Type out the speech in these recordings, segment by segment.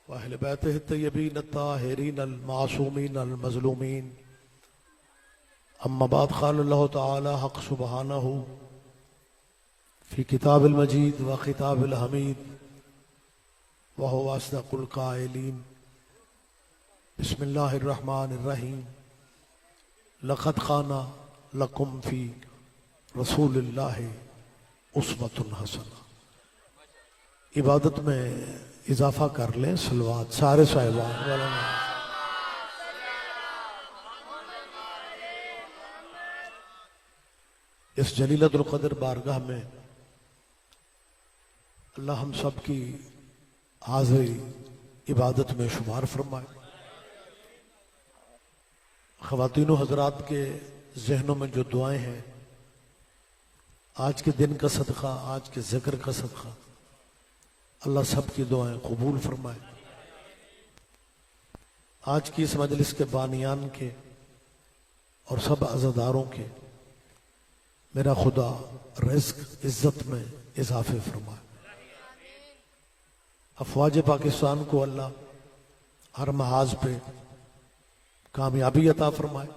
व अहले बैतिह तय्यबीन अत्ताहिरीन अल-मासूमीन अल-मज़लूमीन। अम्मा बाद क़ाल अल्लाहु तआला हक़ सुब्हानहु फ़ी किताबिल मजीद व खिताबिल हमीद व हुवा अस्दक़ुल क़ाइलीन। बिस्मिल्लाहिर रहमानिर रहीम। लक़द काना लकुम फ़ी रसूलिल्लाहि उस्वतुन हसना। इबादत में इजाफा कर लें, सलवात सारे साहिबान वाला। इस जलीलतुल क़द्र बारगाह में अल्लाह हम सब की हाज़िरी इबादत में शुमार फरमाए। ख़वातीनो हज़रात के जहनों में जो दुआएं हैं, आज के दिन का सदका, आज के जिक्र का सदका, अल्लाह सब की दुआएं कबूल फरमाए। आज की इस मजलिस के बानियान के और सब अज़ादारों के मेरा खुदा रिज़्क़ इज्जत में इजाफे फरमाए। अफवाज पाकिस्तान को अल्लाह हर महाज पे कामयाबी अता फरमाए।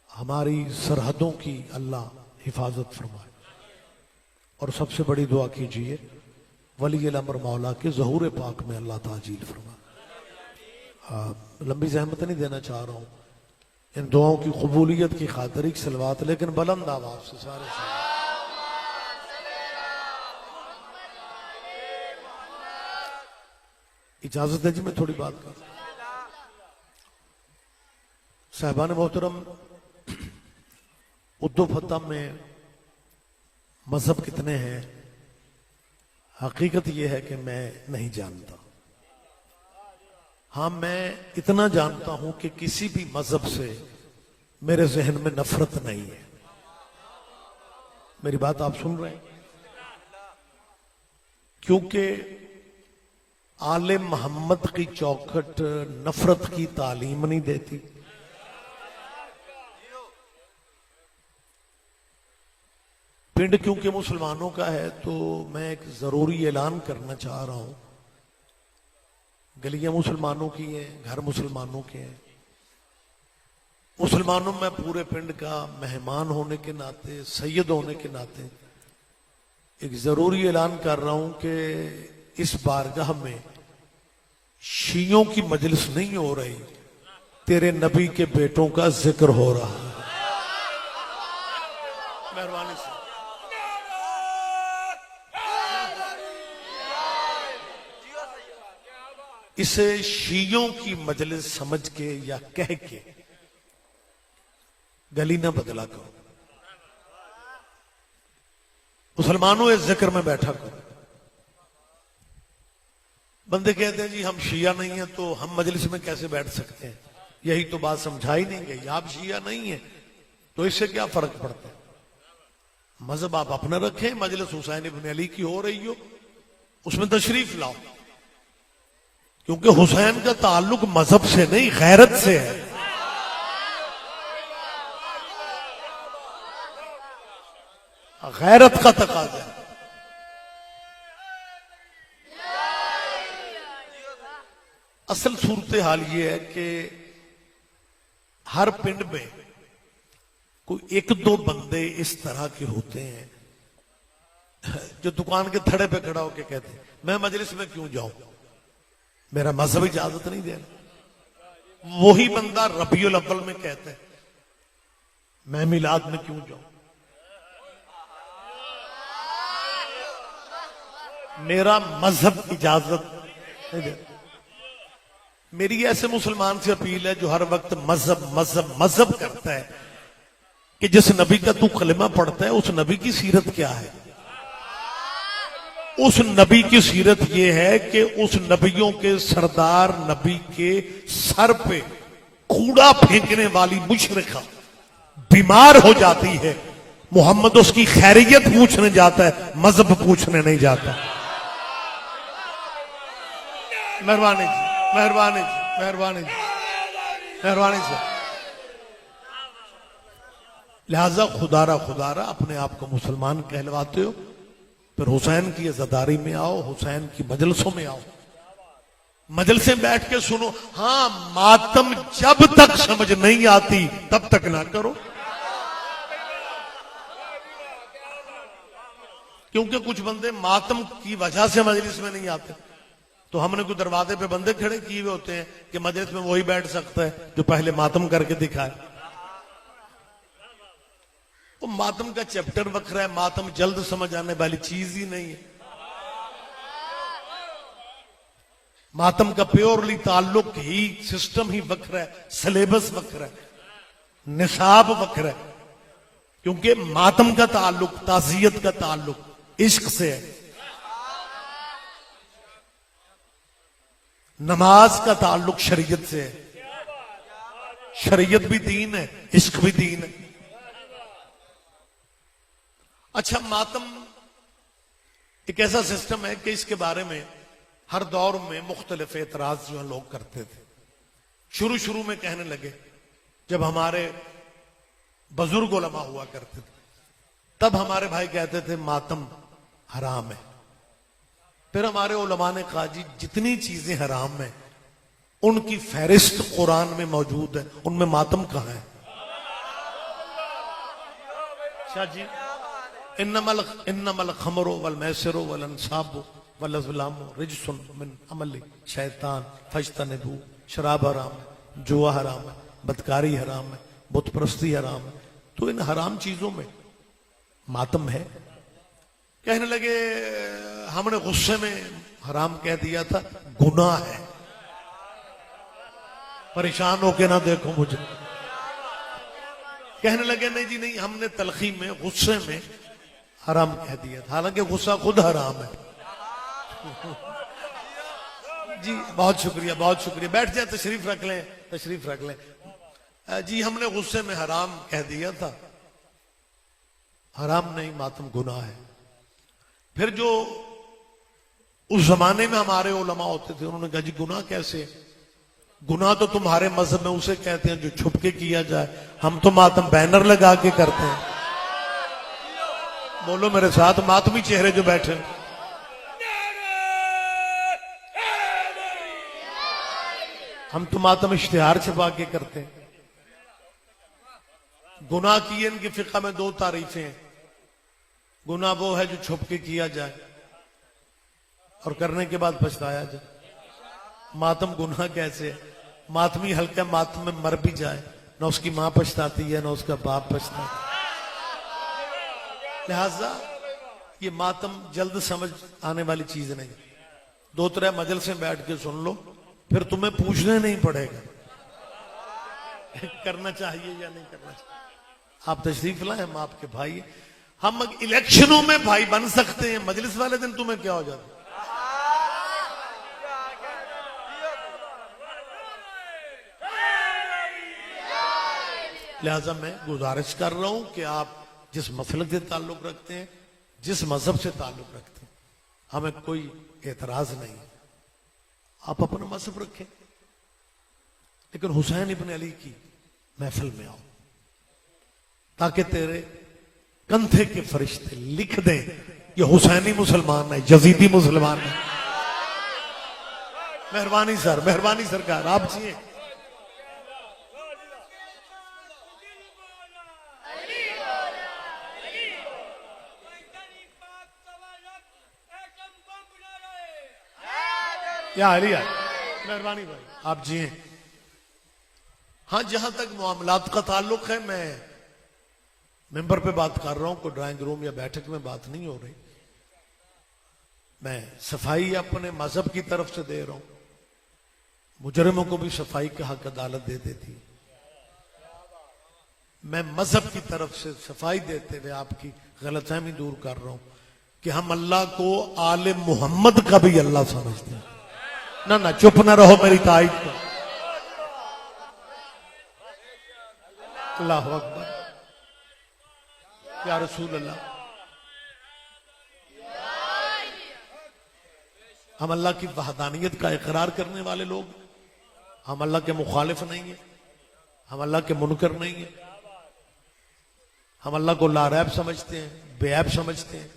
हमारी सरहदों की अल्लाह हिफाजत फरमाए। और सबसे बड़ी दुआ कीजिए वली अमर मौला के ज़हूर पाक में अल्लाह ताजील फरमाए। लंबी ज़हमत नहीं देना चाह रहा हूँ इन दुआओं की कबूलियत की खातिर एक सलवात, लेकिन बुलंद आवाज से सारे इजाजत है जी, मैं थोड़ी बात कर। साहिबान मोहतरम, उर्दू फतह में मजहब कितने हैं, हकीकत यह है कि मैं नहीं जानता। हाँ, मैं इतना जानता हूं कि किसी भी मजहब से मेरे जहन में नफरत नहीं है। मेरी बात आप सुन रहे हैं? क्योंकि आले मोहम्मद की चौखट नफरत की तालीम नहीं देती। पिंड क्योंकि मुसलमानों का है, तो मैं एक जरूरी ऐलान करना चाह रहा हूं। गलियां मुसलमानों की हैं, घर मुसलमानों के हैं। मुसलमानों में पूरे पिंड का मेहमान होने के नाते, सैयद होने के नाते एक जरूरी ऐलान कर रहा हूं कि इस बारगाह में शियों की मजलिस नहीं हो रही, तेरे नबी के बेटों का जिक्र हो रहा है। मेहरबानी से इसे शियों की मजलिस समझ के या कह के गली ना बदला करो। मुसलमानों इस जिक्र में बैठा करो। बंदे कहते हैं जी हम शिया नहीं है तो हम मजलिस में कैसे बैठ सकते हैं। यही तो बात समझाई नहीं गई। आप शिया नहीं है तो इससे क्या फर्क पड़ता है। मजहब आप अपना रखें, मजलिस हुसैन इब्न अली की हो रही हो, उसमें तशरीफ लाओ। क्योंकि हुसैन का ताल्लुक मजहब से नहीं, गैरत से है। गैरत का तकाजा है। असल सूरत हाल ये है कि हर पिंड में कोई एक दो बंदे इस तरह के होते हैं जो दुकान के थड़े पे खड़ा होकर कहते हैं मैं मजलिस में क्यों जाऊं, मेरा मजहब इजाजत नहीं दे रहा। वही बंदा रबीउल अव्वल में कहता है मैं मिलाद में क्यों जाऊं, मेरा मजहब इजाजत नहीं दे रहा। मेरी ऐसे मुसलमान से अपील है जो हर वक्त मजहब मजहब मजहब करता है कि जिस नबी का तू कलिमा पढ़ता है उस नबी की सीरत क्या है। उस नबी की सीरत यह है कि उस नबियों के सरदार नबी के सर पे कूड़ा फेंकने वाली मुशरिका बीमार हो जाती है, मोहम्मद उसकी खैरियत पूछने जाता है, मजहब पूछने नहीं जाता। मेहरबानी जी, मेहरबानी जी, मेहरबानी जी, मेहरबानी से। लिहाजा खुदारा खुदारा अपने आप को मुसलमान कहलवाते हो, फिर हुसैन की अज़ादारी में आओ, हुसैन की मजलिसों में आओ। मजलिस में बैठ के सुनो, हां मातम जब तक समझ नहीं आती तब तक ना करो, क्योंकि कुछ बंदे मातम की वजह से मजलिस में नहीं आते। तो हमने कोई दरवाजे पे बंदे खड़े किए हुए होते हैं कि मजलिस में वही बैठ सकता है जो पहले मातम करके दिखाए। वो मातम का चैप्टर वखरा है, मातम जल्द समझ आने वाली चीज ही नहीं है। मातम का प्योरली ताल्लुक ही, सिस्टम ही वखरा है, सिलेबस वखरा है, निसाब वखरा है, क्योंकि मातम का ताल्लुक, ताजियत का ताल्लुक इश्क से है। नमाज का ताल्लुक शरीयत से है, शरीयत भी दीन है, इश्क भी दीन है। अच्छा, मातम एक ऐसा सिस्टम है कि इसके बारे में हर दौर में मुख्तलिफ एतराज जो है लोग करते थे। शुरू शुरू में कहने लगे, जब हमारे बुजुर्ग उलमा हुआ करते थे तब हमारे भाई कहते थे मातम हराम है। फिर हमारे उलमा ने कहा, जी जितनी चीजें हराम है उनकी फहरिस्त कुरान में मौजूद है, उनमें मातम कहां है? शाह जी, इन्नमल खमरो वल मैसिरो वल अंसाबो वल अज़लामो रिजसुन मिन अमली शैतान फज्तनिबू। शराब हराम है, जुआ हराम है, बदकारी हराम है, बुत परस्ती हराम है। तो इन हराम चीजों में मातम है। कहने लगे, हमने गुस्से में हराम कह दिया था, गुनाह है। परेशान होके ना देखो मुझे। कहने लगे, नहीं जी नहीं, हमने तलखी में, गुस्से में हराम कह दिया था, हालांकि गुस्सा खुद हराम है। जी बहुत शुक्रिया, बहुत शुक्रिया। बैठ जाए, तशरीफ रख लें, तशरीफ रख लें। जी हमने गुस्से में हराम कह दिया था, हराम नहीं, मातम गुनाह है। फिर जो उस जमाने में हमारे उलमा होते थे उन्होंने कहा, जी गुनाह कैसे? गुनाह तो तुम्हारे मजहब में उसे कहते हैं जो छुप के किया जाए, हम तो मातम बैनर लगा के करते हैं। बोलो मेरे साथ, मातमी चेहरे जो बैठे, हम तो मातम इश्तिहार छपा के करते हैं। गुनाह की इनकी फिक़ा में दो तारीफें हैं। गुनाह वो है जो छुप के किया जाए और करने के बाद पछताया जाए। मातम गुनाह कैसे है? मातमी हल्का मातम में मर भी जाए, ना उसकी मां पछताती है ना उसका बाप पछताता है। लिहाजा ये मातम जल्द समझ आने वाली चीज नहीं। दो तरह मजलिस में बैठ के सुन लो, फिर तुम्हें पूछने नहीं पड़ेगा करना चाहिए या नहीं करना चाहिए। आप तशरीफ लाए, हम आपके भाई हैं। हम इलेक्शनों में भाई बन सकते हैं, मजलिस वाले दिन तुम्हें क्या हो जाता? लिहाजा मैं गुजारिश कर रहा हूं कि आप जिस मसलक से ताल्लुक रखते हैं, जिस मजहब से ताल्लुक रखते हैं, हमें कोई एतराज नहीं। आप अपना मजहब रखें, लेकिन हुसैन इब्न अली की महफिल में आओ, ताकि तेरे कंधे के फरिश्ते लिख दें ये हुसैनी मुसलमान है, यजीदी मुसलमान है। मेहरबानी सर, मेहरबानी सरकार, आप जिए। या अली, मेहरबानी भाई, आप जिए। हाँ, जहां तक मामलात का ताल्लुक है, मैं मेंबर पे बात कर रहा हूं, कोई ड्राइंग रूम या बैठक में बात नहीं हो रही। मैं सफाई अपने मजहब की तरफ से दे रहा हूं। मुजरिमों को भी सफाई का हक अदालत दे देती है। मैं मजहब की तरफ से सफाई देते हुए आपकी गलतफहमी दूर कर रहा हूं कि हम अल्लाह को आले मोहम्मद का भी अल्लाह समझते हैं। ना ना, चुप ना रहो मेरी ताईद को। अल्लाह अकबर, या रसूल अल्लाह। हम अल्लाह की वहदानियत का इकरार करने वाले लोग, हम अल्लाह के मुखालिफ नहीं है, हम अल्लाह के मुनकर नहीं है। हम अल्लाह को लारैब समझते हैं, बेऐब समझते हैं।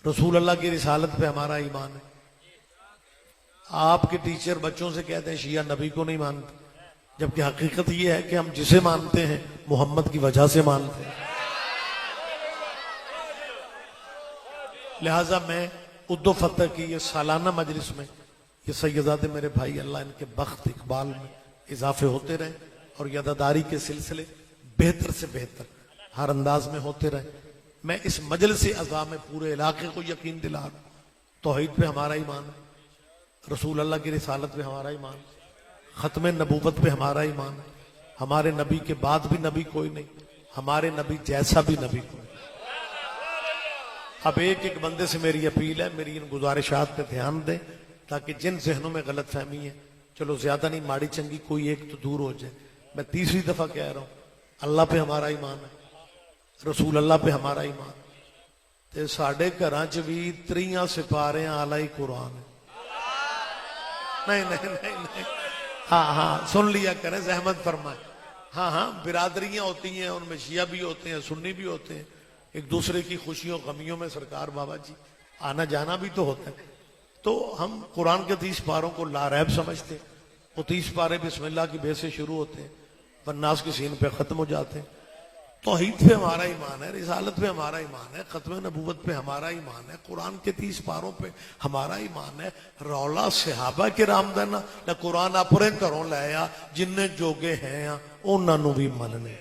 रसूल अल्लाह की रिसालत पे हमारा ईमान है। आपके टीचर बच्चों से कहते हैं शिया नबी को नहीं मानते, जबकि हकीकत यह है कि हम जिसे मानते हैं मोहम्मद की वजह से मानते हैं। लिहाजा मैं उद्दो फतह की ये सालाना मजलिस में ये सैयदादे मेरे भाई, अल्लाह इनके बख्त इकबाल में इजाफे होते रहे और यदादारी के सिलसिले बेहतर से बेहतर हर अंदाज में होते रहे। मैं इस मजलिस अज़ा में पूरे इलाके को यकीन दिला रहा हूं, तौहीद पे हमारा ईमान है, रसूल अल्लाह की रिसालत पे हमारा ईमान है, खत्म नबूवत पे हमारा ईमान है, हमारे नबी के बाद भी नबी कोई नहीं, हमारे नबी जैसा भी नबी कोई। अब एक एक बंदे से मेरी अपील है, मेरी इन गुजारिशात पे ध्यान दें ताकि जिन जहनों में गलत फहमी है, चलो ज्यादा नहीं माड़ी चंगी कोई एक तो दूर हो जाए। मैं तीसरी दफा कह रहा हूं, अल्लाह पे हमारा ईमान है, रसूल अल्लाह पे हमारा ईमान, ते साडे घरां च भी 3 सिपारियां आला ही कुरान है। नहीं नहीं नहीं नहीं, हाँ हाँ सुन लिया करें, जहमत फरमाए। हाँ हाँ बिरादरियां होती हैं, उनमें शिया भी होते हैं, सुन्नी भी होते हैं, एक दूसरे की खुशियों गमियों में सरकार बाबा जी आना जाना भी तो होता है। तो हम कुरान के 30 पारों को लारैब समझते हैं। वो 30 पारे बिस्मिल्लाह की बे से शुरू होते हैं, वन्नास की सीन पे खत्म हो जाते हैं। तौहीद पे हमारा ईमान है, रिसालत पे हमारा ईमान है, खत्म नबूवत पे हमारा ईमान है, कुरान के 30 पारों पे हमारा ईमान है। रौला सहाबा के रामदाना ना कुरान अपने घरों लाया, जिन्ने जोगे हैं उन्होंने भी मनने।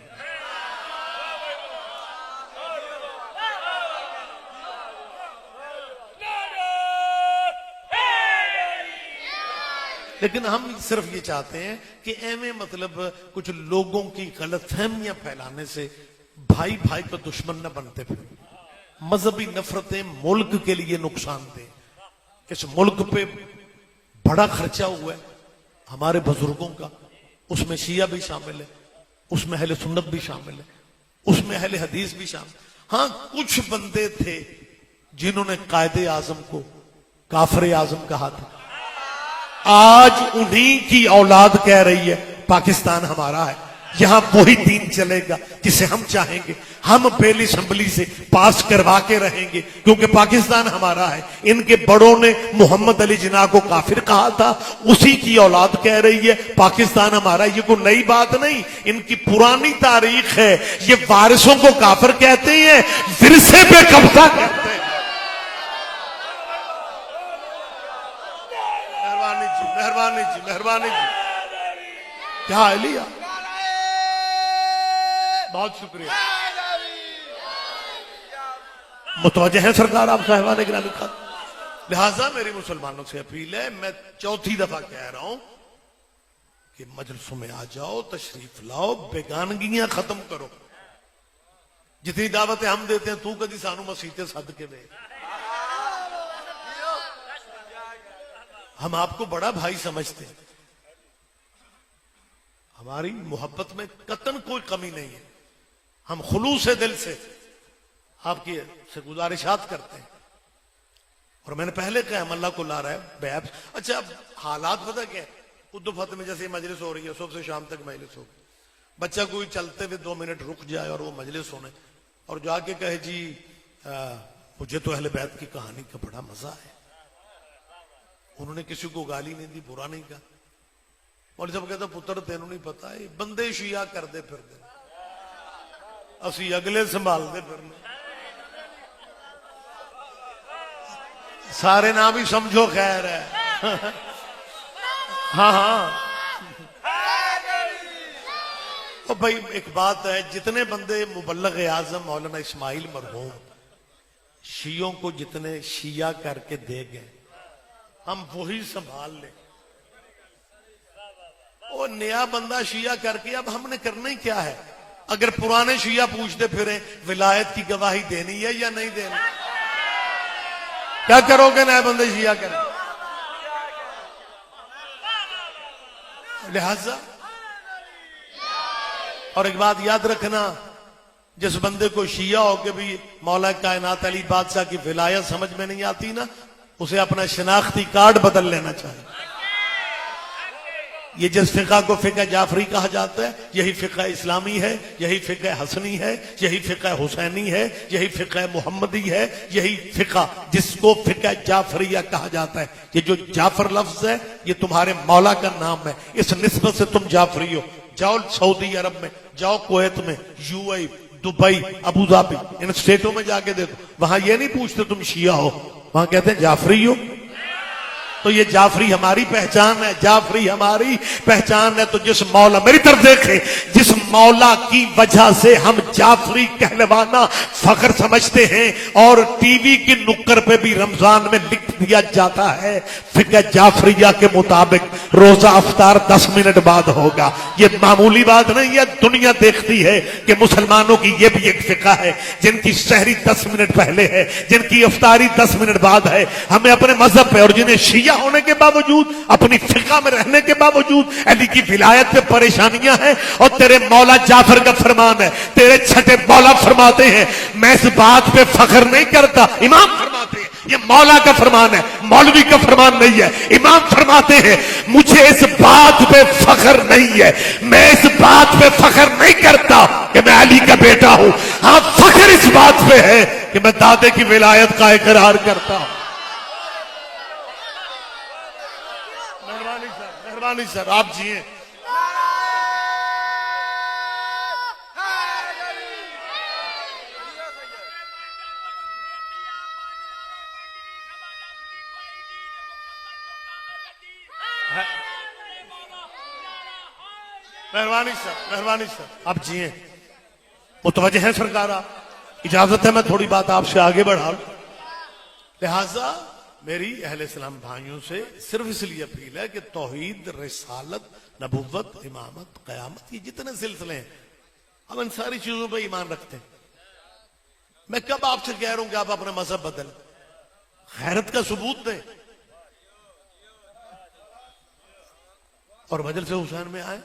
लेकिन हम सिर्फ ये चाहते हैं कि एवं मतलब कुछ लोगों की गलतफहमियां फैलाने से भाई भाई को दुश्मन न बनते फिर। मजहबी नफरतें मुल्क के लिए नुकसान दे। इस मुल्क पे बड़ा खर्चा हुआ है हमारे बुजुर्गों का, उसमें शिया भी शामिल है, उसमें अहले सुन्नत भी शामिल है, उसमें अहले हदीस भी शामिल। हाँ कुछ बंदे थे जिन्होंने कायदे आजम को काफिर आजम कहा था, आज उन्हीं की औलाद कह रही है पाकिस्तान हमारा है, यहां वही दीन चलेगा जिसे हम चाहेंगे, हम बेल असम्बली से पास करवा के रहेंगे क्योंकि पाकिस्तान हमारा है। इनके बड़ों ने मोहम्मद अली जिन्ना को काफिर कहा था, उसी की औलाद कह रही है पाकिस्तान हमारा। ये कोई नई बात नहीं, इनकी पुरानी तारीख है। ये वारिसों को काफिर कहते हैं, विरसे पे कब्जा कहते हैं। मेहरबानी जी, मेहरबानी जी, क्या है लिया, बहुत शुक्रिया, मुतवज्जे हैं सरकार आप साहिबान गिरामी खान। लिहाजा मेरी मुसलमानों से अपील है, मैं चौथी दफा कह रहा हूं कि मजलिसों में आ जाओ, तशरीफ लाओ, बेगानगियां खत्म करो। जितनी दावतें हम देते हैं, तू कदी सानू मसीते सद के दे। हम आपको बड़ा भाई समझते हैं, हमारी मोहब्बत में कतन कोई कमी नहीं है, हम खुलूस दिल से आपकी से गुजारिशात करते हैं। और मैंने पहले कहा अल्लाह को ला रहा है बैब। अच्छा अब हालात पता क्या है, उद्दू फतेह में जैसे मजलिस हो रही है, सुबह से शाम तक मजलिस हो, बच्चा कोई चलते हुए 2 मिनट रुक जाए और वो मजलिस होने और जाके कहे जी मुझे तो अहले बैत की कहानी का बड़ा मजा है, उन्होंने किसी को गाली नहीं दी, बुरा नहीं कहा, और जब कहता पुत्र तेनों नहीं पता है बंदे शिया करते फिरते, असी अगले संभालते फिरने, सारे नाम ही समझो खैर है। हाँ हाँ तो भाई एक बात है, जितने बंदे मुबल्लग आजम मौलाना इस्माइल मरहूम शियों को जितने शिया करके दे गए, हम वही संभाल ले। वो नया बंदा शिया करके अब हमने करना ही क्या है? अगर पुराने शिया पूछते फिरे विलायत की गवाही देनी है या नहीं देनी, क्या करोगे नए बंदे शिया करें? लिहाजा और एक बात याद रखना, जिस बंदे को शिया होके भी मौला कायनात अली बादशाह की विलायत समझ में नहीं आती ना, उसे अपना शिनाख्ती कार्ड बदल लेना चाहिए। ये जिस फिका को फिका जाफरी कहा जाता है, यही फिका इस्लामी है, यही फिका हसनी है, यही फिका हुसैनी है, यही फिका मोहम्मदी है, यही फिका जिसको फिका जाफरिया कहा जाता है। ये जो जाफर लफ्ज है ये तुम्हारे मौला का नाम है, इस निस्बत से तुम जाफरी हो। जाओ सऊदी अरब में, जाओ कुवैत में, यूएई, दुबई, अबू धाबी, इन स्टेटों में जाके देखो, वहां ये नहीं पूछते तुम शिया हो, वहां कहते हैं जाफरी हो। तो ये जाफरी हमारी पहचान है, जाफरी हमारी पहचान है। तो जिस मौला, मेरी तरफ देखे, जिस मौला की वजह से हम जाफरी कहलवाना फख्र समझते हैं और टीवी की नुक्कड़ पे भी रमजान में लिख दिया जाता है फिक्र जाफरिया के मुताबिक रोजा अफ्तार 10 मिनट बाद होगा। ये मामूली बात नहीं है, दुनिया देखती है कि मुसलमानों की ये भी एक फिक्र है जिनकी शहरी 10 मिनट पहले है, जिनकी अफ्तारी 10 मिनट बाद है। हमें अपने मजहब पे और जिन्हें शिया होने के बावजूद, अपनी फिका में रहने के बावजूद अली की विलायत पे परेशानियां हैं। और तेरे मौला जाफर का फरमान है, तेरे छठे मौला फरमाते हैं, मैं इस बात पे फख्र नहीं करता, इमाम फरमाते हैं, ये मौला का फरमान है, मौलवी का फरमान नहीं है। इमाम फरमाते हैं मुझे इस बात पे फख्र नहीं है, मैं इस बात पे फख्र नहीं करता कि मैं अली का बेटा हूं। हाँ, फख्र इस बात पे है कि मैं दादे की विलायत का इकरार करता हूं। मेहरबानी सर, आप जिए। मेहरबानी सर, आप जिए। मुतवज्जे हैं सरकार, आप इजाजत है मैं थोड़ी बात आपसे आगे बढ़ा लूं। लिहाजा मेरी अहले इस्लाम भाइयों से सिर्फ इसलिए अपील है कि तौहीद, रिसालत, नबुव्वत, इमामत, क़यामत, ये जितने सिलसिले हैं हम इन सारी चीजों पर ईमान रखते हैं। मैं कब आपसे कह रहा हूं कि आप अपना मजहब बदलें? खैरत का सबूत दें और मजलिस हुसैन में आए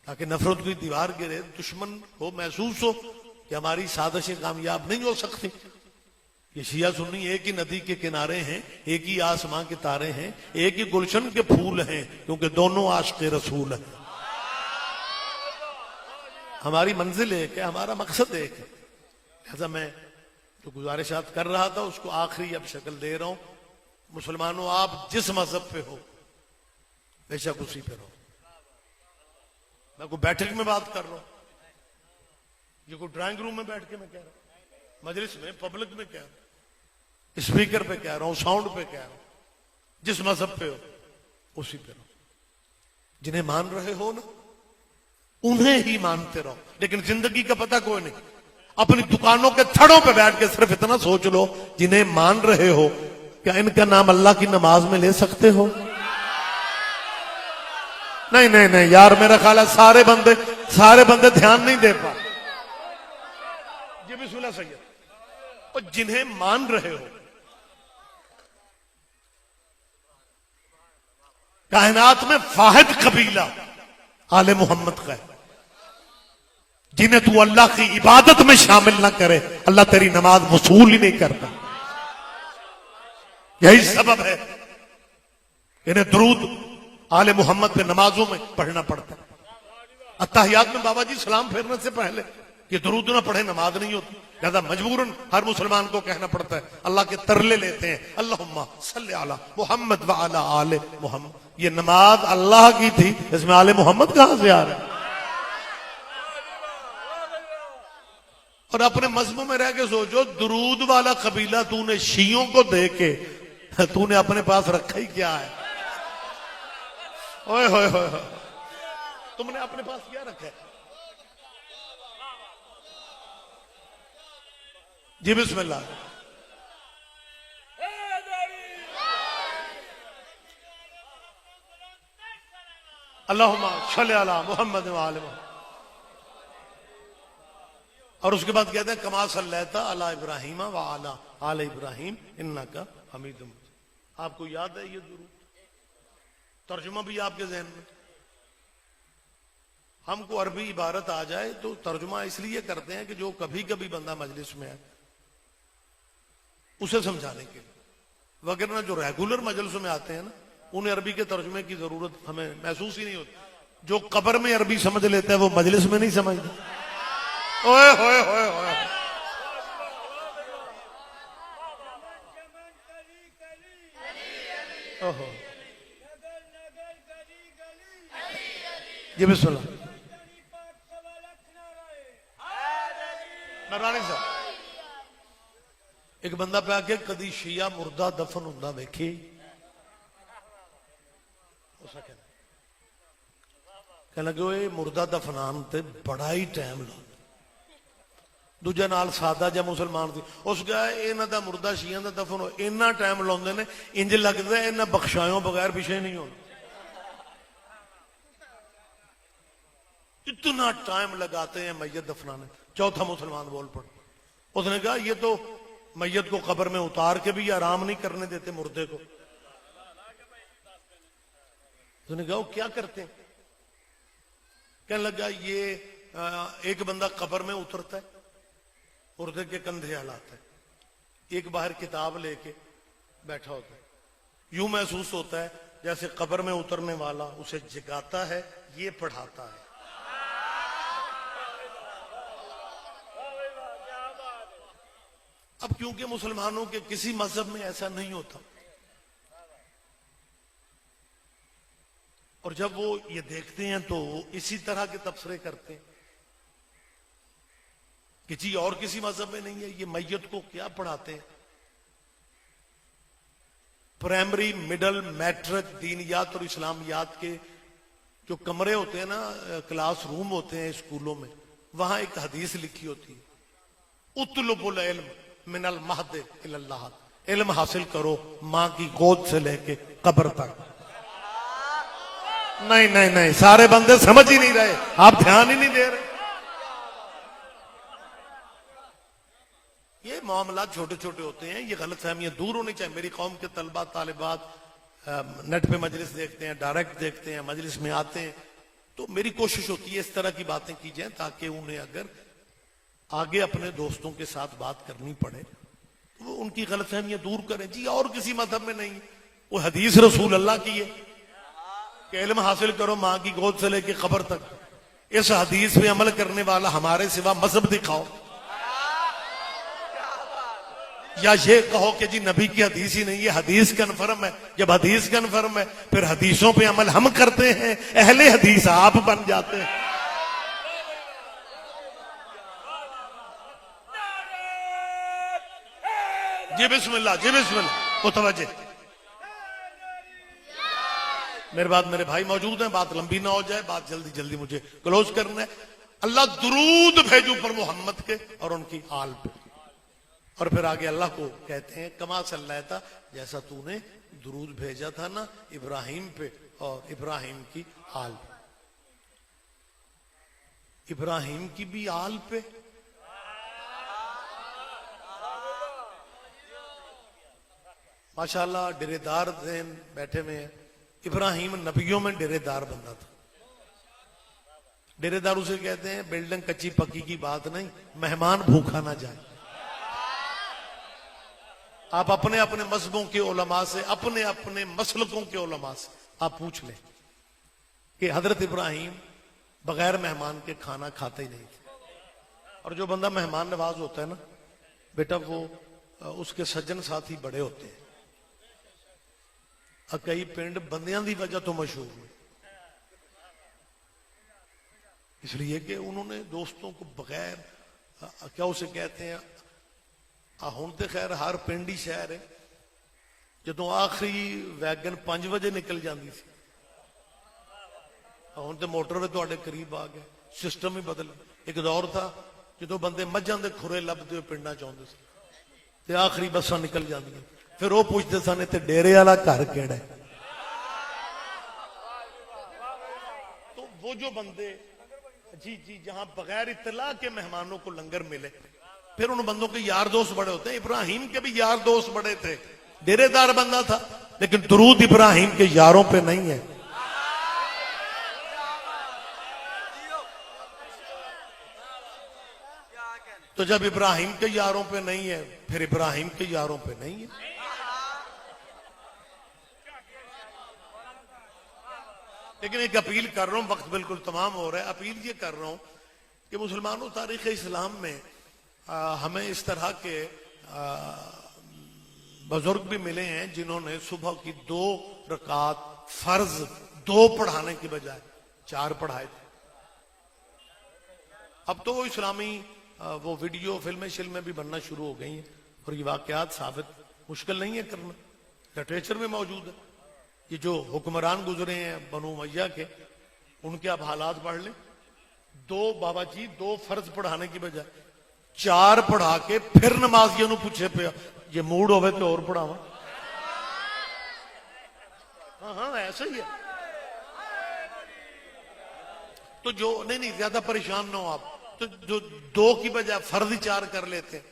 ताकि नफरत की दीवार गिरे, दुश्मन को महसूस हो कि हमारी साजिशें कामयाब नहीं हो सकती। ये शिया सुन्नी एक ही नदी के किनारे हैं, एक ही आसमां के तारे हैं, एक ही गुलशन के फूल हैं, क्योंकि दोनों आशिक़े रसूल हैं। हमारी मंजिल एक है, हमारा मकसद एक है। लिहाजा मैं जो गुजारिशात कर रहा था उसको आखिरी अब शक्ल दे रहा हूं। मुसलमानों, आप जिस मजहब पे हो बेशक उसी पे रहो। मैं कोई बैठक में बात कर रहा हूं, ये कोई ड्राइंग रूम में बैठ के मैं कह रहा हूं, मजलिस में, पब्लिक में कह रहा हूं, स्पीकर पे कह रहा हूं, साउंड पे कह रहा हूं, जिस मजहब पे हो उसी पे रहो। जिन्हें मान रहे हो ना उन्हें ही मानते रहो, लेकिन जिंदगी का पता कोई नहीं। अपनी दुकानों के थड़ों पे बैठ के सिर्फ इतना सोच लो, जिन्हें मान रहे हो क्या इनका नाम अल्लाह की नमाज में ले सकते हो? नहीं नहीं नहीं यार, मेरा ख्याल है सारे बंदे ध्यान नहीं दे पा। जी बिस्मिल्लाह सैयद। और जिन्हें मान रहे हो, कायनात में वाहिद कबीला आले मोहम्मद का है, जिन्हें तू अल्लाह की इबादत में शामिल ना करे, अल्लाह तेरी नमाज वसूल ही नहीं करता। यही सबब है इन्हें दुरूद आले मोहम्मद पे नमाजों में पढ़ना पड़ता है। अत्तहियात में बाबा जी सलाम फेरने से पहले कि दुरूद ना पढ़े नमाज नहीं होती, लिहाजा मजबूरन हर मुसलमान को कहना पड़ता है। अल्लाह के तरले लेते हैं, अल्लाहुम्मा सल्ली अला मोहम्मद व अला आले मोहम्मद। ये नमाज अल्लाह की थी, इसमें आले मोहम्मद कहां से आ रहा है? और अपने मजहब में रह के सोचो, दुरूद वाला कबीला तूने शियों को दे के तूने अपने पास रखा ही क्या है? ओए होए होए, तुमने अपने पास क्या रखा है? जी बिस्मिल्लाह। अल्लाहुम्मा सल्ली अला मोहम्मद व आले मोहम्मद। और उसके बाद कहते हैं कमा सल्लैता अला इब्राहीम व अला आले इब्राहीम इन्नका हमीदुम मजीद। आपको याद है ये दुरूद? तर्जुमा भी आपके जहन में? हमको अरबी इबारत आ जाए तो तर्जुमा इसलिए करते हैं कि जो कभी कभी बंदा मजलिस में है उसे समझाने के लिए, वगैरह जो रेगुलर मजलिस में आते हैं ना उन्हें अरबी के तर्जुमे की जरूरत हमें महसूस ही नहीं होती। जो कब्र में अरबी समझ लेता है वो मजलिस में नहीं समझता। ओए होए होए होए। ओहो जी बिस्मिल्लाह। नारायण साहब एक बंदा पे आके कदी शिया मुर्दा दफन हुंदा वेखी कह लगे मुर्दा दफनान ते बड़ा ही टाइम ला दूजा नाल सादा जा मुसलमान थी उस गया इन्हों का मुर्दा शिया का दफन हो इन्ना टाइम लाते हैं इंज लगता है इन्हें बख्शायों बगैर पिछे नहीं होना। इतना टाइम लगाते हैं मैयत दफनाने। चौथा मुसलमान बोल पड़ा उसने कहा ये तो मैयत को कब्र में उतार के भी आराम नहीं करने देते मुर्दे को। उसने कहा वो क्या करते हैं? कहने लगा ये एक बंदा कब्र में उतरता है मुर्दे के कंधे हिलाता है एक बाहर किताब लेके बैठा होता है यूं महसूस होता है जैसे कब्र में उतरने वाला उसे जगाता है ये पढ़ाता है। अब क्योंकि मुसलमानों के किसी मजहब में ऐसा नहीं होता और जब वो ये देखते हैं तो इसी तरह के तबसरे करते हैं कि जी और किसी मजहब में नहीं है। ये मैयत को क्या पढ़ाते हैं? प्राइमरी मिडल मैट्रिक दीनियात और इस्लामियात के जो कमरे होते हैं ना क्लास रूम होते हैं स्कूलों में वहां एक हदीस लिखी होती है उतलुबुल इल्म मिनल महद इलल लहद। इल्म हासिल करो मां की गोद से लेके कब्र तक। नहीं नहीं नहीं सारे बंदे समझ ही नहीं रहे आप ध्यान ही नहीं दे रहे। ये मामला छोटे छोटे होते हैं ये गलत फहमियां दूर होनी चाहिए। मेरी कौम के तलबा तालिबात नेट पे मजलिस देखते हैं डायरेक्ट देखते हैं मजलिस में आते हैं तो मेरी कोशिश होती है इस तरह की बातें की जाए ताकि उन्हें अगर आगे अपने दोस्तों के साथ बात करनी पड़े तो वो उनकी गलत फहमियां दूर करें। जी और किसी मजहब में नहीं वो हदीस रसूल अल्लाह की है कि इल्म हासिल करो मां की गोद से लेके कब्र तक। इस हदीस पे अमल करने वाला हमारे सिवा मजहब दिखाओ या ये कहो कि जी नबी की हदीस ही नहीं ये हदीस कन्फर्म है। जब हदीस कन्फर्म है फिर हदीसों पे अमल हम करते हैं अहले हदीस आप बन जाते हैं। जी बिस्मिल्लाह जी बिस्मिल्लाह मुतवज्जे। मेरे बाद मेरे भाई मौजूद हैं बात लंबी ना हो जाए बात जल्दी जल्दी मुझे क्लोज करना है। अल्लाह दुरूद भेजू पर मोहम्मद के और उनकी आल पे और फिर आगे अल्लाह को कहते हैं कमा सल्लैता जैसा तूने दुरूद भेजा था ना इब्राहिम पे और इब्राहिम की आल पे। इब्राहिम की भी आल पे माशाल्लाह डेरेदार ज़हन बैठे हुए हैं। इब्राहिम नबियों में डेरेदार बंदा था। डेरेदार उसे कहते हैं बिल्डिंग कच्ची पक्की की बात नहीं मेहमान भूखा ना जाए। आप अपने अपने मजहबों के उलमा से अपने अपने मसलकों के उलमा से आप पूछ लें कि हजरत इब्राहिम बगैर मेहमान के खाना खाते ही नहीं थे। और जो बंदा मेहमान नवाज होता है ना बेटा वो उसके सज्जन साथी बड़े होते हैं। कई पिंड बंदियां की वजह तो मशहूर है इसलिए कि उन्होंने दोस्तों को बगैर क्या उसे कहते हैं हुण तो खैर हर पिंड ही शहर है। जो आखिरी वैगन 5 बजे निकल जाती थी हुण तो मोटरवे तुहाडे करीब आ गए सिस्टम ही बदल। एक दौर था जो बंदे मझां दे खुरे लभदे पिंडां च आउंदे सी आखिरी बसां निकल जांदियां फिर वो पूछते सन इत्थे डेरे वाला घर किहड़ा है। तो वो जो बंदे जी जी जहां बगैर इत्तला के मेहमानों को लंगर मिले फिर उन बंदों के यार दोस्त बड़े होते हैं। इब्राहिम के भी यार दोस्त बड़े थे डेरेदार बंदा था लेकिन दुरूद इब्राहिम के यारों पे नहीं है। तो जब इब्राहिम के यारों पे नहीं है फिर इब्राहिम के यारों पे नहीं है। लेकिन एक अपील कर रहा हूं, वक्त बिल्कुल तमाम हो रहा है। अपील ये कर रहा हूं कि मुसलमानों तारीख इस्लाम में हमें इस तरह के बुजुर्ग भी मिले हैं जिन्होंने सुबह की 2 रकात फर्ज 2 पढ़ाने की बजाय 4 पढ़ाए थे। अब तो वो इस्लामी वो वीडियो फिल्में भी बनना शुरू हो गई हैं और ये वाकयात साबित मुश्किल नहीं है करना, लिटरेचर में मौजूद है। ये जो हुक्मरान गुजरे हैं बनु उमय्या के, उनके आप हालात पढ़ लें। 2 बाबा जी 2 फर्ज पढ़ाने की बजाय 4 पढ़ा के फिर नमाजियों को पूछे पे ये मूड होवे तो और पढ़ावा। हाँ ऐसा ही है। तो जो नहीं ज्यादा परेशान ना हो आप, तो जो 2 की बजाय फर्ज 4 कर लेते हैं,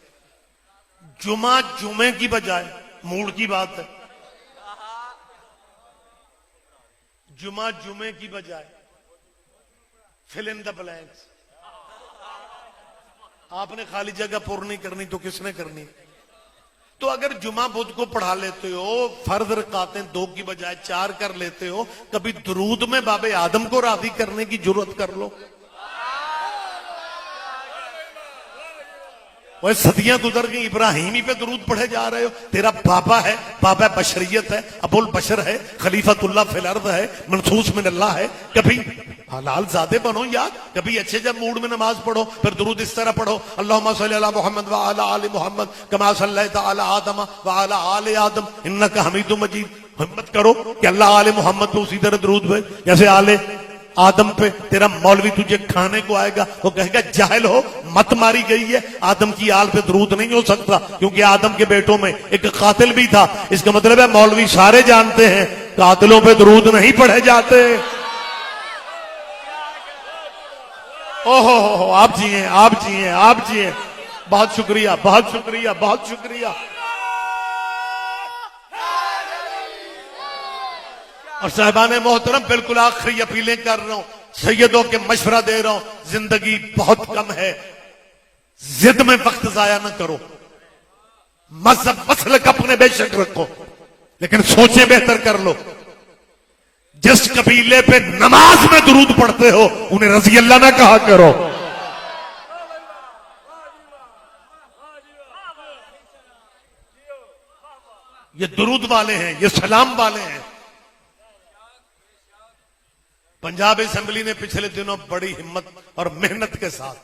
जुमे की बजाय, मूड की बात है, जुमे की बजाय फिल इन द ब्लैंक्स। आपने खाली जगह पूर्ण नहीं करनी तो किसने करनी? तो अगर जुमा बुध को पढ़ा लेते हो, फर्ज रकातें 2 की बजाय 4 कर लेते हो, कभी दुरूद में बाबे आदम को राजी करने की जरूरत कर लो। वह सदियां गुजर गई, इब्राहिम ही पे दुरूद पढ़े जा रहे हो। तेरा पापा है, पापा बशरियत है, अबुल बशर है, खलीफतुल्लाह फिल अर्द है, मनसूस मिन अल्लाह है। कभी हलाल ज़ादे बनो यार, कभी अच्छे जब मूड में नमाज पढ़ो फिर दुरूद इस तरह पढ़ो, अल्लाहुम्मा सल्ली अला मुहम्मद व अला आलि मुहम्मद कमा सल्लैता अला आदम व अला आलि आदम इन्नका हमीदुम मजीद। हिम्मत करो कि अल्लाह आले मोहम्मद पे उसी तरह दुरूद भेज जैसे आले आदम पे। तेरा मौलवी तुझे खाने को आएगा, वो कहेगा जाहिल हो, मत मारी गई है, आदम की आल पे दुरूद नहीं हो सकता क्योंकि आदम के बेटों में एक कातिल भी था। इसका मतलब है मौलवी सारे जानते हैं कातिलों पे दुरूद नहीं पढ़े जाते। ओहो आप जी हैं, आप जी हैं, आप जी हैं। बहुत शुक्रिया, बहुत शुक्रिया, बहुत शुक्रिया। और साहिबान मोहतरम, बिल्कुल आखिरी अपीलें कर रहा हूं, सैयदों के मशवरा दे रहा हूं, जिंदगी बहुत कम है, जिद में वक्त जाया ना करो। मजहब मसलक अपने बेशक रखो, लेकिन सोचें बेहतर कर लो। जिस कबीले पे नमाज में दुरूद पढ़ते हो उन्हें रजी अल्लाह ना कहा करो। ये दुरूद वाले हैं, ये सलाम वाले हैं। पंजाब असेंबली ने पिछले दिनों बड़ी हिम्मत और मेहनत के साथ,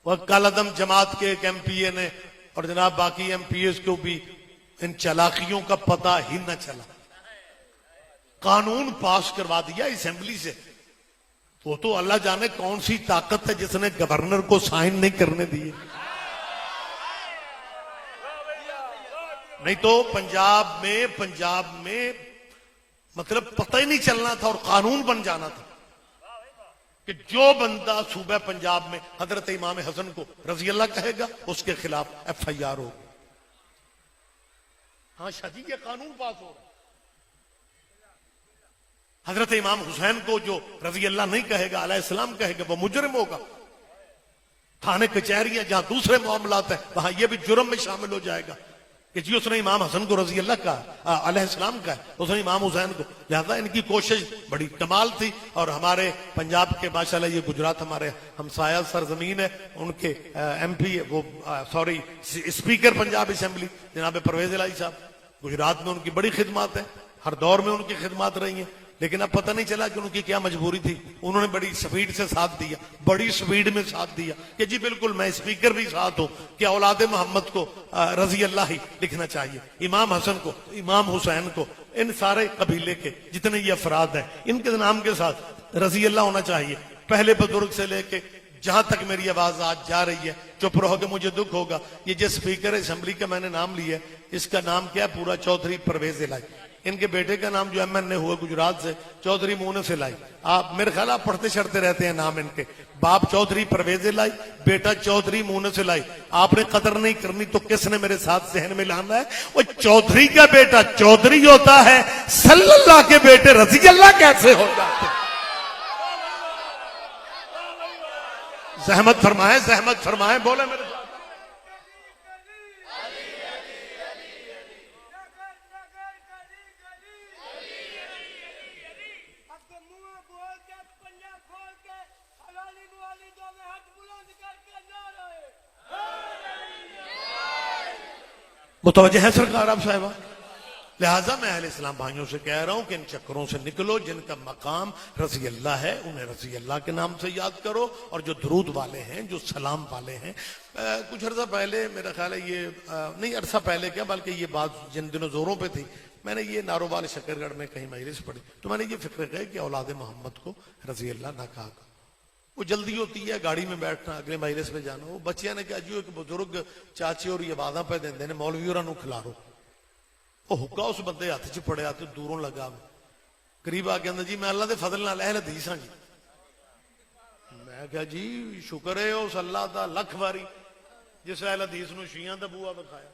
वह कालादम जमात के एक एमपीए ने और जनाब बाकी एमपीएस को भी इन चालाकियों का पता ही न चला, कानून पास करवा दिया असेंबली से। वो तो अल्लाह जाने कौन सी ताकत है जिसने गवर्नर को साइन नहीं करने दिए। नहीं तो पंजाब में मतलब पता ही नहीं चलना था और कानून बन जाना था कि जो बंदा सूबे पंजाब में हजरत इमाम हसन को रजी अल्लाह कहेगा उसके खिलाफ FIR होगी। हाँ शादी के कानून पास हो रहा। हजरत इमाम हुसैन को जो रजी अल्लाह नहीं कहेगा, अलैहिस्सलाम कहेगा, वो मुजरिम होगा। थाने कचहरियां जहां दूसरे मामलात है वहां यह भी जुर्म में शामिल हो जाएगा कि जी उसने इमाम हसन को रजी अल्लाह का अलैहिस्सलाम का है, उसने इमाम हुसैन को। लिहाजा इनकी कोशिश बड़ी कमाल थी। और हमारे पंजाब के माशाल्लाह, ये गुजरात हमारे हमसाया सरजमीन है, उनके MP वो सॉरी स्पीकर पंजाब असेंबली जनाब परवेज इलाही साहब, गुजरात में उनकी बड़ी खिदमत है, हर दौर में उनकी खिदमत रही है। लेकिन अब पता नहीं चला कि उनकी क्या मजबूरी थी। उन्होंने बड़ी स्पीड से साथ दिया, बड़ी स्पीड में साथ दिया कि जी बिल्कुल मैं स्पीकर भी साथ हूं कि औलादे मोहम्मद को रजी अल्लाह ही लिखना चाहिए, इमाम हसन को, इमाम हुसैन को, इन सारे कबीले के जितने ये अफराद हैं इनके नाम के साथ रजी अल्लाह होना चाहिए। पहले बुजुर्ग से लेके जहां तक मेरी आवाज आज जा रही है, चुप रहोगे मुझे दुख होगा। ये जो स्पीकर असेंबली का मैंने नाम लिया, इसका नाम क्या है पूरा? चौधरी परवेज इलाही। इनके बेटे का नाम जो MN हुआ गुजरात से, चौधरी मूनस इलाही। आप मेरे ख्याल आप पढ़ते चढ़ते रहते हैं नाम इनके। बाप चौधरी परवेज इलाही, बेटा चौधरी मूनस इलाही। आपने कदर नहीं करनी तो किसने मेरे साथ जहन में लाना है, वो चौधरी का बेटा चौधरी होता है, सल्लल्लाह के बेटे रजी अल्लाह कैसे हो जाते? जहमत फरमाए, जहमत फरमाए, बोले मेरे साथ। मुतवज्जह है सरकार आप साहिबा। लिहाजा मैं अहले इस्लाम भाइयों से कह रहा हूं कि इन चक्करों से निकलो। जिनका मकाम रजी अल्लाह है उन्हें रजी अल्लाह के नाम से याद करो, और जो दरूद वाले हैं, जो सलाम वाले हैं, कुछ अर्सा पहले मेरा ख्याल है ये नहीं अरसा पहले क्या बल्कि ये बात जिन दिनों जोरों पे थी, मैंने ये नारोवाल शकरगढ़ में कहीं मजलिस पढ़ी तो मैंने ये फिक्र किया कि औलाद मोहम्मद को रजी अल्लाह ना कहा। वो जल्दी होती है गाड़ी में बैठना, अगले मजलिस में जाना। वो बच्चियां ने क्या जी एक बुजुर्ग चाची और ये बाधा पे देंदे ने मौलवी और खिलारो। वो हुक्का उस बंदे हथ च फड़िया तो दूरों लगा, करीब आके कहता जी मैं अल्लाह के फजल नाल अहल हदीस हाँ जी। मैं क्या जी शुक्र है उस अल्लाह का लख वारी जिस अहल हदीस नूं शियां दा बूआ दिखाया।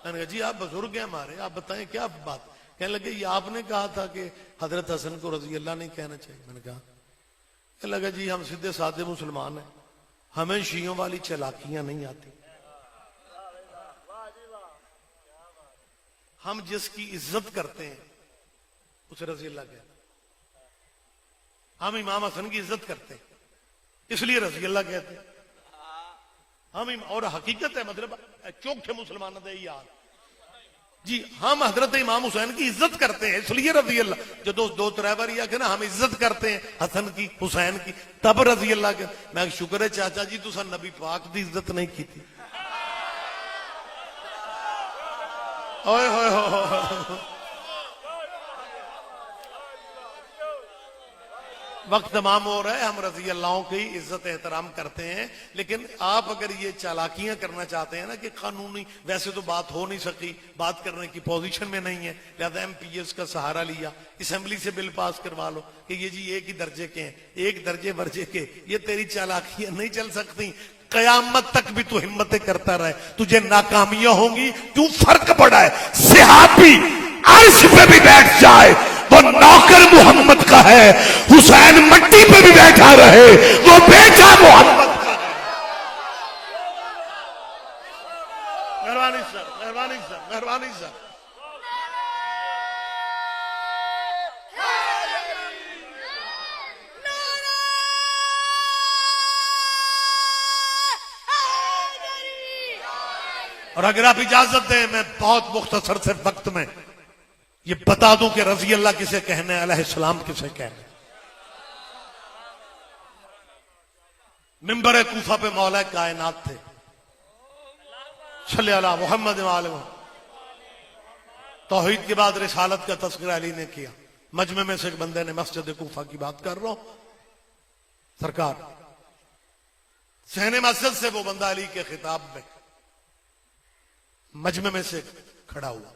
मैंने कहा जी आप बुजुर्ग हैं हमारे, आप बताएं क्या बात। कहने लगे ये आपने कहा था कि हजरत हसन को रजी अल्लाह नहीं कहना चाहिए। मैंने कहा, कहने लगा जी हम सीधे साधे मुसलमान हैं, हमें शियों वाली चालाकियां नहीं आती। हम जिसकी इज्जत करते हैं उसे रजी अल्लाह कहते हैं। हम इमाम हसन की इज्जत करते हैं इसलिए रजी अल्लाह कहते हैं। हम और हकीकत है मतलब चौखे मुसलमान याद जी, हम हजरत इमाम हुसैन की इज्जत करते हैं इसलिए रजी अल्लाह। जो दो त्रै बार आखे ना हम इज्जत करते हैं हसन की हुसैन की, तब रजी अल्लाह के। मैं शुक्र है चाचा जी तुसा नबी पाक की इज्जत नहीं की थी। ओए होए हो वक्त तमाम हो रहा है, हम रजी अल्लाह की इज्जत एहतराम करते हैं। लेकिन आप अगर ये चालाकियां करना चाहते हैं ना कि कानूनी वैसे तो बात हो नहीं सकी, बात करने की पोजीशन में नहीं है, लिहाजा एमपीएस का सहारा लिया, असेंबली से बिल पास करवा लो कि ये जी एक ही दर्जे के हैं, एक दर्जे वर्जे के। ये तेरी चालाकियां नहीं चल सकती। कयामत तक भी तू हिम्मतें करता रहे, तुझे नाकामियां होंगी। क्यों फर्क पड़ा है, सहाबी अर्श पे भी बैठ जाए वो नौकर मोहम्मद का है, हुसैन मट्टी पे भी बैठा रहे वो बेटा मोहम्मद का है। मेहरबानी सर, मेहरबानी सर, मेहरबानी सर। और अगर आप इजाजत दें मैं बहुत मुख्तसर से वक्त में ये बता दूं कि रजी अल्लाह किसे कहने, अलैहिस्सलाम किसे कहने। मिंबर कूफा पे मौला कायनात थे सल्लल्लाहु अलैहि मोहम्मद वाले। तौहीद के बाद रिसालत का तस्करा अली ने किया। मजमे में से एक बंदे ने, मस्जिद कूफा की बात कर रहा हूं, सरकार सहने मस्जिद से वो बंदा अली के खिताब में मजमे में से खड़ा हुआ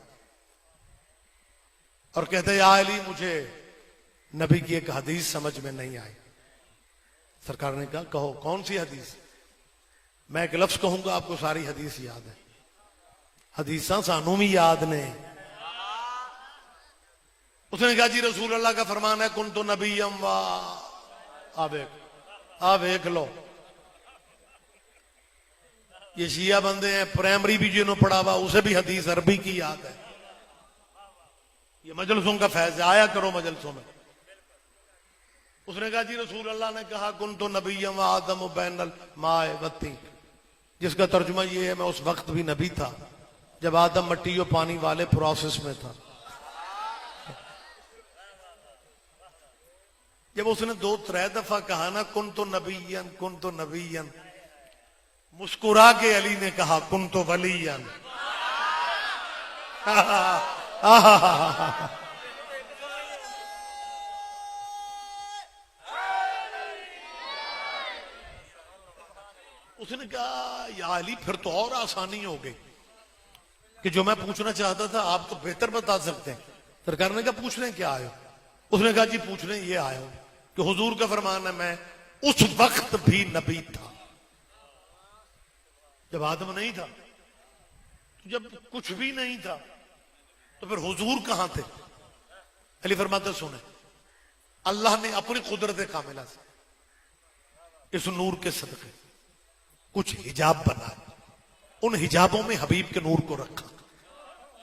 और कहते या अली मुझे नबी की एक हदीस समझ में नहीं आई। सरकार ने कहा कहो कौन सी हदीस। मैं एक लफ्ज कहूंगा आपको सारी हदीस याद है। हदीसा सानू भी याद ने। उसने कहा जी रसूल अल्लाह का फरमान है कुन तो नबी वा आ देख लो। ये शिया बंदे हैं, प्राइमरी भी जिन्होंने पढ़ा हुआ उसे भी हदीस अरबी की याद है। ये मजलसों का फैज आया करो मजलसों में। उसने कहा जी रसूल अल्लाह ने कहा कुन तो नबी आदम बैनल माए वती, जिसका तर्जुमा ये है मैं उस वक्त भी नबी था जब आदम मट्टी और पानी वाले प्रोसेस में था। जब उसने दो त्रै दफा कहा ना कुन तो नबीयन, मुस्कुरा के अली ने कहा कुन तो वलीयन। उसने कहा या अली फिर तो और आसानी हो गई कि जो मैं पूछना चाहता था आप तो बेहतर बता सकते हैं। सरकार ने कहा पूछने क्या आयो। उसने कहा जी पूछने ये आयो कि हुजूर का फरमान है मैं उस वक्त भी नबी था जब आदम नहीं था, जब कुछ भी नहीं था तो फिर हुजूर कहां थे। अली फरमाते सुने अल्लाह ने अपनी कुदरत कामिला से इस नूर के सदके कुछ हिजाब बना, उन हिजाबों में हबीब के नूर को रखा।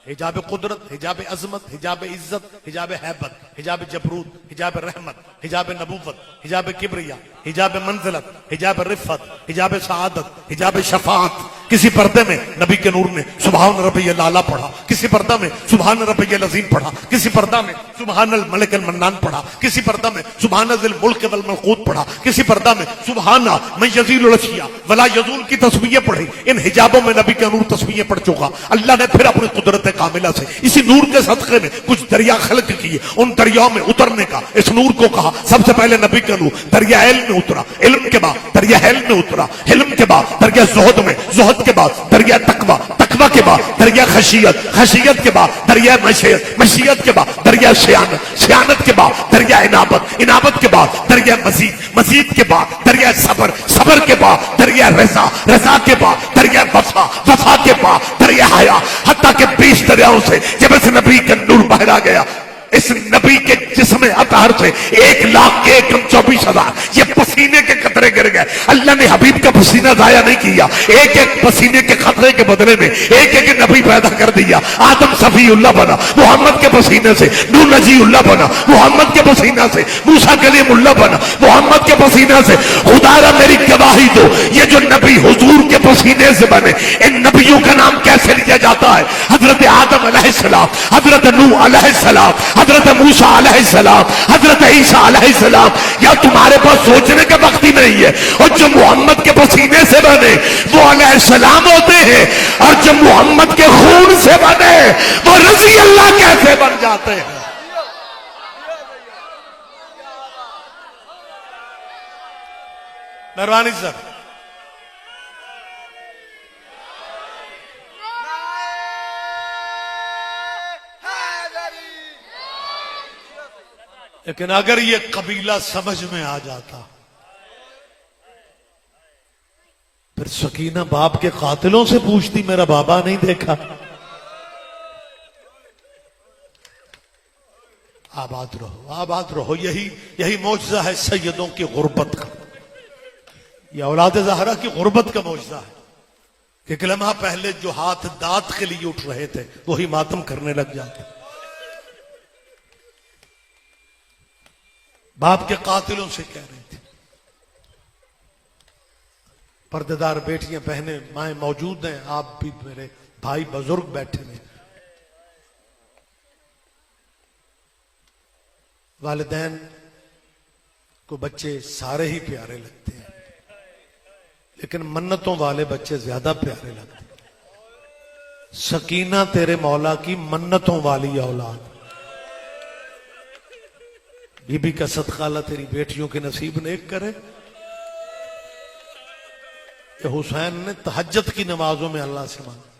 हिजाब कुदरत, हिजाब अजमत, हिजाब इज्जत, हिजाब हैबत, हिजाब जबरूत, हिजाब रहमत, हिजाब नबूवत, हिजाब किब्रिया, हिजाब मंजिलत, हिजाब रिफत, हिजाब सआदत, हिजाब शफाअत किसी पर्दे में नबी के नूर ने सुभान रब्बियल आला पढ़ा, किसी पर्दा में सुभान रब्बियल अज़ीम पढ़ा, किसी पर्दा में सुभानल मलिकल मन्नान पढ़ा, किसी पर्दा में सुभानल मुल्क वल मलकूत पढ़ा, किसी पर्दा में सुभाना मैं यज़ीलुल अशिया वला यज़ूल की तस्बीहें पढ़ी। इन हिजाबों में नबी का नूर तस्बीहें पढ़ चुका। अल्लाह ने फिर अपनी कुदरत कामिला से इसी नूर के सदक़े में कुछ दरिया खल्क किए। उन दरियाओं में उतरने का इस नूर को कहा। सबसे पहले नबी का नूर दरिया इल्म में उतरा, इल्म के बाद दरिया हिल्म में उतरा, हिल्म के बाद दरिया ज़ुहद में, ज़ुहद के बाद दरिया तकवा, तकवा के बाद दरिया खशियत, खशियत के बाद दरिया मशीयत, मशीयत के बाद दरिया सियानत, सियानत के बाद दरिया इनाबत, इनाबत के बाद दरिया मजीद, मजीद के बाद दरिया सबर, सबर के बाद दरिया रजा, रजा के बाद दरिया वफा, वफा के बाद दरिया हया। हत्ता के 20 दरियाओं से जब इस नबी का नूर बहरा गया, इस नबी के जिस्म अतहर से 1,24,000 ये पसीने के कतरे गिर गए। अल्लाह ने हबीब का पसीना जाया नहीं किया, एक एक पसीने के खतरे के बदले में एक एक नबी पैदा कर दिया। आदम सफीउल्लाह बना मोहम्मद के पसीने से, नूह नजीउल्लाह बना मोहम्मद के पसीना से, मूसा कलीमुल्लाह बना मोहम्मद के पसीना से। खुदारा मेरी गवाही दो, ये जो नबी हुजूर के पसीने से बने, इन नबियों का नाम कैसे लिया जाता है? हजरत आदम अलैहिस्सलाम, हजरत नूह अलैहिस्सलाम, हजरत मूसा अलैहिस्सलाम, हजरत ईसा अलैहिस्सलाम। या तुम्हारे पास सोचने का वक्त ही नहीं है? और जो मोहम्मद के पसीने से बने वो अलैहिस्सलाम होते हैं, और जो मोहम्मद के खून से बने वो रजी अल्लाह कैसे बन जाते हैं? मेहरबानी सर। लेकिन अगर ये कबीला समझ में आ जाता, फिर सकीना बाप के कातिलों से पूछती मेरा बाबा नहीं देखा। आबाद रहो, आबाद रहो। यही यही मौजज़ा है सैयदों की गुर्बत का, यह औलाद ज़हरा की गुर्बत का मौजज़ा है कि एक लम्हा पहले जो हाथ दांत के लिए उठ रहे थे वही मातम करने लग जाते। बाप के कातिलों से कह रहे थे। पर्देदार बेटियां बहनें माएं मौजूद हैं, आप भी मेरे भाई बुजुर्ग बैठे हैं। वालिदैन को बच्चे सारे ही प्यारे लगते हैं, लेकिन मन्नतों वाले बच्चे ज्यादा प्यारे लगते हैं। सकीना तेरे मौला की मन्नतों वाली औलाद, बीबी का सदका अल्लाह तेरी बेटियों के नसीब नेक करे। हुसैन ने तहज्जुद की नमाजों में अल्लाह से मांगा।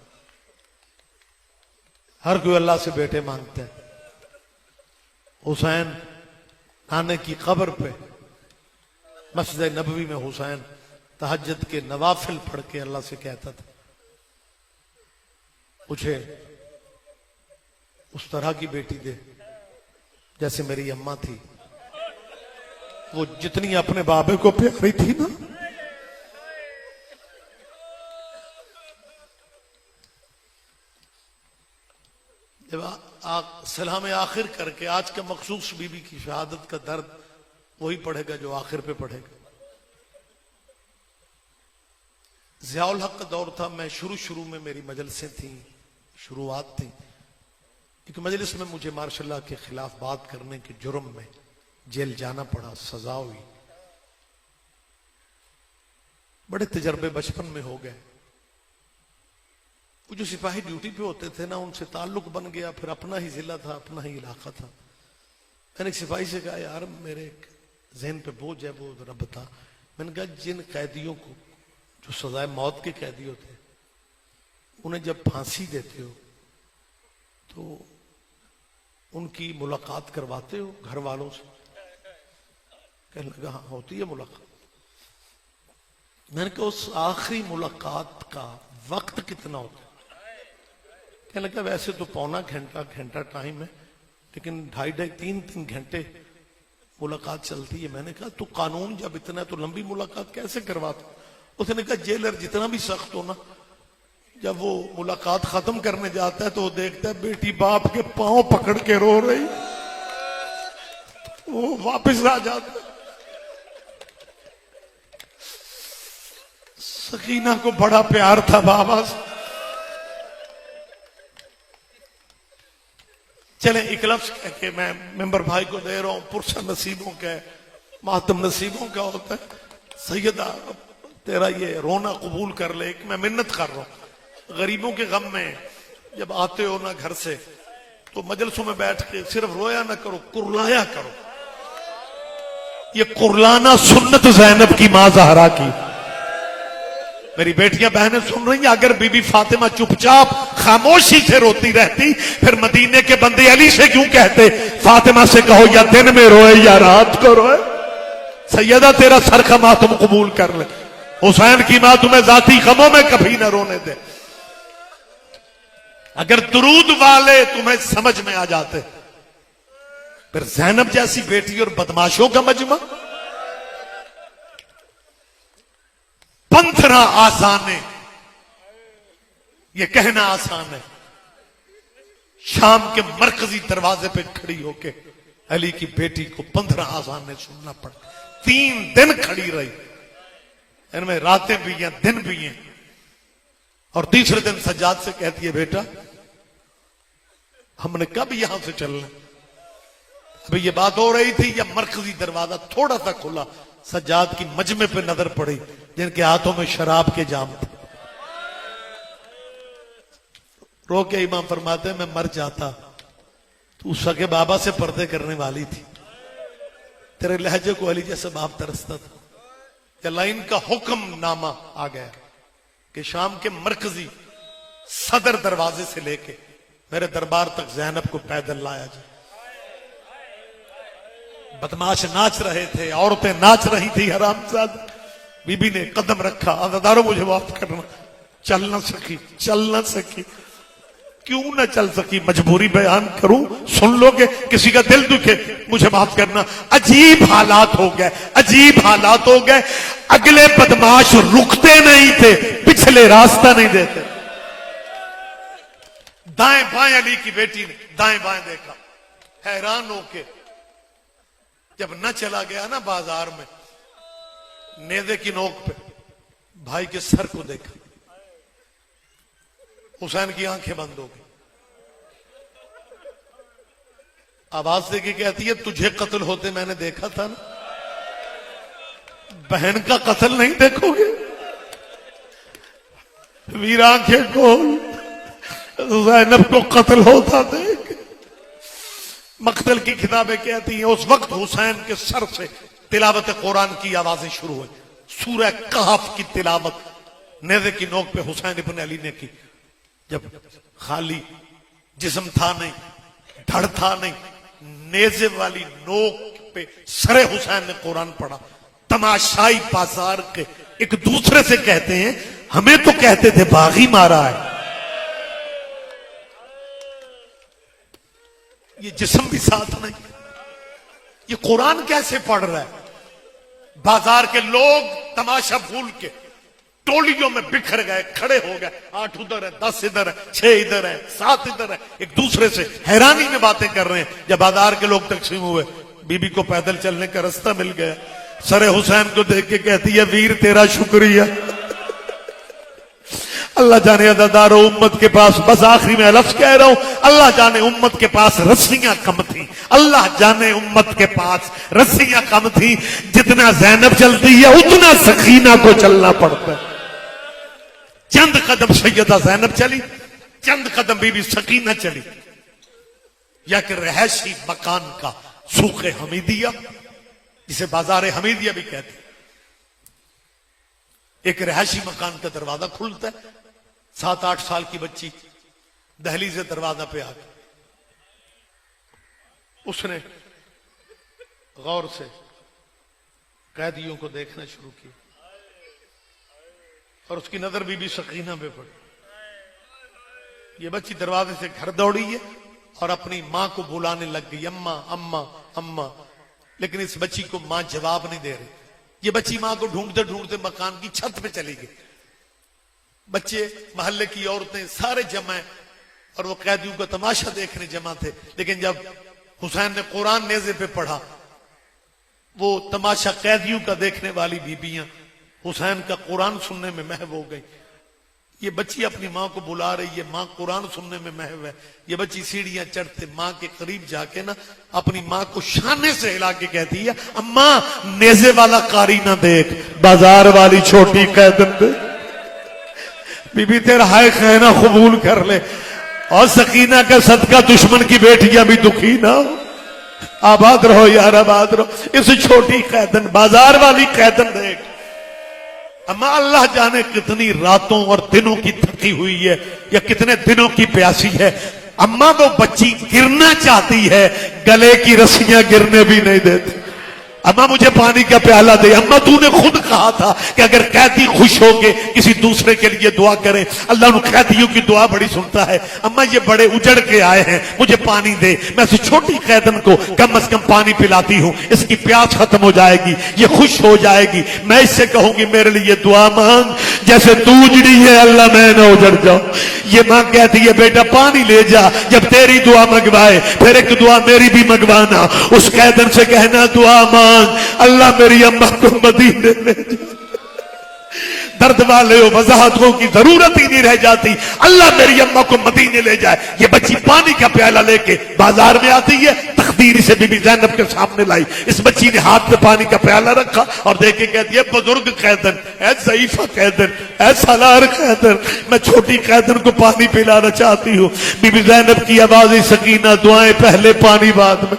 हर कोई अल्लाह से बेटे मांगता है। हुसैन नाने की कब्र पे मस्जिद नबवी में हुसैन तहज्जुद के नवाफिल पढ़ के अल्लाह से कहता था, मुझे उस तरह की बेटी दे जैसे मेरी अम्मा थी, वो जितनी अपने बाबे को प्यारी थी ना। जब सलाम आखिर करके आज का मखसूस बीबी की शहादत का दर्द वही पढ़ेगा जो आखिर पे पढ़ेगा। ज़ियाउल हक का दौर था, मैं शुरू में मेरी मजलिसें थी, शुरुआत थी। एक मजलिस में मुझे मार्शल्लाह के खिलाफ बात करने के जुर्म में जेल जाना पड़ा, सजा हुई। बड़े तजर्बे बचपन में हो गए। वो जो सिपाही ड्यूटी पे होते थे ना, उनसे ताल्लुक बन गया, फिर अपना ही जिला था, अपना ही इलाका था। मैंने एक सिपाही से कहा, यार मेरे जहन पे बोझ है, वो जरा बता। मैंने कहा, जिन कैदियों को जो सजाए मौत के कैदी होते हैं, उन्हें जब फांसी देते हो तो उनकी मुलाकात करवाते हो घर वालों से? कहने लगा, हाँ होती है मुलाकात। मैंने कहा, उस आखिरी मुलाकात का वक्त कितना होता है? कहने लगा, वैसे तो पौना घंटा टाइम है, लेकिन 2.5-3 घंटे मुलाकात चलती है। मैंने कहा, तो कानून जब इतना है तो लंबी मुलाकात कैसे करवाते? उसने कहा, जेलर जितना भी सख्त हो ना, जब वो मुलाकात खत्म करने जाता है तो वो देखता है बेटी बाप के पांव पकड़ के रो रही, वो वापस आ जाता है। सकीना को बड़ा प्यार था बाबा से। चले एक लफ्ज कह के मैं मेंबर भाई को दे रहा हूं, पुरसा नसीबों का मातम नसीबों का होता है। सैयदा तेरा ये रोना कबूल कर ले, मैं मिन्नत कर रहा हूं। गरीबों के गम में जब आते हो ना घर से, तो मजलसों में बैठ के सिर्फ रोया ना करो, कुरलाया करो। ये कुरलाना सुन्नत ज़ैनब की मां ज़हरा की। मेरी बेटियां बहनें सुन रही हैं, अगर बीबी फातिमा चुपचाप खामोशी से रोती रहती, फिर मदीने के बंदे अली से क्यों कहते फातिमा से कहो या दिन में रोए या रात को रोए। सैयदा तेरा सर का मातम कबूल कर ले, हुसैन की मां तुम्हें जाती गमों में कभी ना रोने दे। अगर दुरूद वाले तुम्हें समझ में आ जाते, फिर ज़ैनब जैसी बेटी और बदमाशों का मजमा। 15 आसान है, यह कहना आसान है। शाम के मरकजी दरवाजे पे खड़ी होके अली की बेटी को 15 आसान ने सुनना पड़ा। 3 दिन खड़ी रही, इनमें रातें भी हैं दिन भी हैं। और तीसरे दिन सज्जाद से कहती है बेटा हमने कब यहां से चलना। अभी ये बात हो रही थी या मरकजी दरवाजा थोड़ा सा खुला, सज्जाद की मजमे पे नजर पड़ी जिनके हाथों में शराब के जाम थे। रो के इमाम फरमाते मैं मर जाता, तू सके बाबा से पर्दे करने वाली थी। तेरे लहजे को अली जैसे बाप तरसता था। या लाइन का हुक्म नामा आ गया कि शाम के मरकजी सदर दरवाजे से लेके मेरे दरबार तक ज़ैनब को पैदल लाया जाए। बदमाश नाच रहे थे, औरतें नाच रही थी हरामजाद। बीबी ने कदम रखा, अज़ादारों मुझे माफ करना, चल ना सकी, चल ना सकी। क्यों ना चल सकी, मजबूरी बयान करूं, सुन लोगे, किसी का दिल दुखे, मुझे माफ करना। अजीब हालात हो गए, अजीब हालात हो गए। अगले बदमाश रुकते नहीं थे, पिछले रास्ता नहीं देते। दाएं बाएं अली की बेटी ने दाएं बाएं देखा, हैरान होके जब न चला गया ना बाजार में, नेज़े की नोक पे भाई के सर को देखा। हुसैन की आंखें बंद हो गई। आवाज से की कहती है तुझे कत्ल होते मैंने देखा था ना, बहन का कत्ल नहीं देखोगे। वीर आंखें खोल, ज़ैनब को कत्ल होता देख। मक्तल की किताबें कहती हैं उस वक्त हुसैन के सर से तिलावत कुरान की आवाजें शुरू हुई। सूरह कहफ की तिलावत नेज़े की नोक पे हुसैन इब्न अली ने की। जब खाली जिस्म था नहीं, धड़ था नहीं, नेज़े वाली नोक पे सरे हुसैन ने कुरान पढ़ा। तमाशाई बाजार के एक दूसरे से कहते हैं हमें तो कहते थे बागी मारा है। ये जिस्म भी साथ नहीं, ये कुरान कैसे पढ़ रहा है। बाजार के लोग तमाशा भूल के टोलियों में बिखर गए, खड़े हो गए। 8 उधर है, 10 इधर है, 6 इधर है, 7 इधर है, एक दूसरे से हैरानी में बातें कर रहे हैं। जब बाजार के लोग तकसीम हुए, बीबी को पैदल चलने का रास्ता मिल गया। सरे हुसैन को देख के कहती है वीर तेरा शुक्रिया। अल्लाह जाने अदादारो उम्मत के पास, बस आखिरी में लफ्ज कह रहा हूं, अल्लाह जाने उम्मत के पास रस्सियां कम थी। अल्लाह जाने उम्मत के पास रस्सियां कम थी। जितना ज़ैनब चलती है उतना सकीना को चलना पड़ता है। चंद कदम सैयदा ज़ैनब चली, चंद कदम बीबी सकीना चली। या कि रहशी मकान का सूखे हमीदिया, जिसे बाजार हमीदिया भी कहते, एक रहशी मकान का दरवाजा खुलता है। 7-8 साल की बच्ची दहलीज से दरवाजा पे आ गई। उसने गौर से कैदियों को देखना शुरू किया और उसकी नजर बीबी सकीना पे पड़ी। ये बच्ची दरवाजे से घर दौड़ी है और अपनी मां को बुलाने लग गई, अम्मा अम्मा अम्मा। लेकिन इस बच्ची को मां जवाब नहीं दे रही। ये बच्ची मां को ढूंढते ढूंढते मकान की छत पे चली गई। बच्चे, मोहल्ले की औरतें सारे जमा और वो कैदियों का तमाशा देखने जमा थे। लेकिन जब हुसैन ने कुरान नेज़े पे पढ़ा, वो तमाशा कैदियों का देखने वाली बीबियां हुसैन का कुरान सुनने में महव हो गई। ये बच्ची अपनी माँ को बुला रही है, माँ कुरान सुनने में महव है। ये बच्ची सीढ़ियां चढ़ते माँ के करीब जाके ना अपनी माँ को शाने से हिला के कहती है, अम्मा नेजे वाला कारी ना देख, बाजार वाली छोटी कैदन दे। बीबी तेरा हाय कहना कबूल कर ले, और सकीना का सदका दुश्मन की बेटियां भी दुखी ना हो। आबाद रहो यार, आबाद रहो। इस छोटी कैदन, बाजार वाली कैदन देख। अम्मा अल्लाह जाने कितनी रातों और दिनों की थकी हुई है या कितने दिनों की प्यासी है। अम्मा वो बच्ची गिरना चाहती है, गले की रस्सियां गिरने भी नहीं देती। अम्मा मुझे पानी का प्याला दे। अम्मा तूने खुद कहा था कि अगर कैदी खुश होके किसी दूसरे के लिए दुआ करे, अल्लाह उन कैदियों की दुआ बड़ी सुनता है। अम्मा ये बड़े उजड़ के आए हैं, मुझे पानी दे। मैं इस छोटी कैदन को कम से कम पानी पिलाती हूं, इसकी प्यास खत्म हो जाएगी, ये खुश हो जाएगी। मैं इससे कहूंगी मेरे लिए दुआ मांग, जैसे तू उजड़ी है अल्लाह मैं ना उजड़ जाऊं। ये मां कहती है बेटा पानी ले जा। जब तेरी दुआ मंगवाए फिर एक दुआ मेरी भी मंगवाना। उस कैदन से कहना दुआ मांग, अल्लाह मेरी अम्मा को मदीने ले जा। दर्द वाले हो, वजाहतों की जरूरत ही नहीं रह जाती, अल्लाह मेरी अम्मा को मदीने ले जाए। ये बच्ची पानी का प्याला लेके बाजार में आती है, तकदीर से बीबी ज़ैनब के सामने लाई। इस बच्ची ने हाथ में पानी का प्याला रखा और देखे कहती है, बुजुर्ग कैदन, ऐ ज़ईफा कैदन, ऐ सालार कैदन, मैं छोटी कैदन को पानी पिलाना चाहती हूँ। बीबी ज़ैनब की आवाज, सकीना दुआएं पहले पानी बाद में।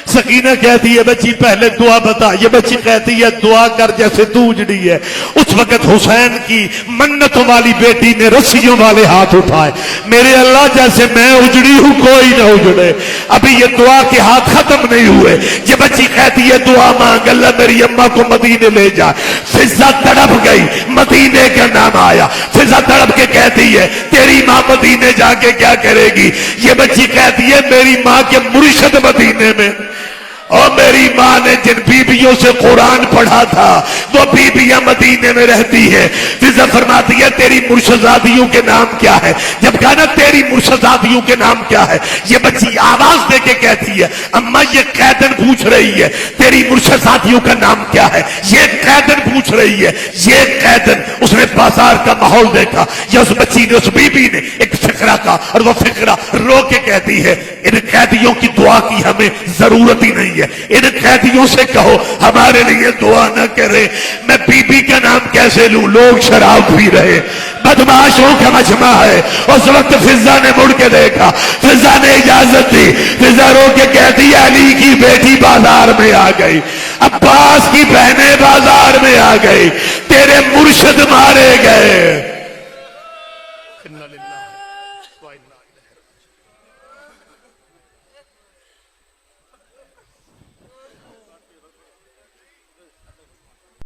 सकीना कहती है बच्ची पहले दुआ बता। ये बच्ची कहती है दुआ कर जैसे तू उजड़ी है। उस वक्त हुसैन की मन्नतों वाली बेटी ने रस्सियों वाले हाथ उठाए, मेरे अल्लाह जैसे मैं उजड़ी हूं कोई ना उजड़े। अभी ये दुआ के हाथ खत्म नहीं हुए। ये बच्ची कहती है दुआ मांग, अल्लाह मेरी अम्मा को मदीने ले जा। फिजा तड़प गई, मदीने का नाम आया। फिजा तड़प के कहती है तेरी माँ मदीने जाके क्या करेगी। ये बच्ची कहती है मेरी माँ के मुर्शिद मदीने में, और मेरी माँ ने जिन बीबियों से कुरान पढ़ा था वो बीबियां मदीने में रहती है। फिजा फरमाती है तेरी मुर्शदादियों के नाम क्या है। जब कहा ना तेरी मुर्शदादियों के नाम क्या है, ये बच्ची आवाज देके कहती है अम्मा ये कैदन पूछ रही है तेरी मुर्शदादियों का नाम क्या है। ये कैदन पूछ रही है, ये कैदन। उसने बाजार का माहौल देखा, या उस बच्ची ने, उस बीबी ने एक फिक्रा का, और वो फिक्रा रो के कहती है इन कैदियों की दुआ की हमें जरूरत ही नहीं है। इन कैदियों से कहो हमारे लिए दुआ न करे। मैं बीबी का नाम कैसे लूं, लोग शराब पी रहे, बदमाशों का मजमा है। उस वक्त फिजा ने मुड़ के देखा, फिजा ने इजाजत दी। फिजा रो के कहती अली की बेटी बाजार में आ गई, अब्बास की बहनें बाजार में आ गई, तेरे मुर्शिद मारे गए।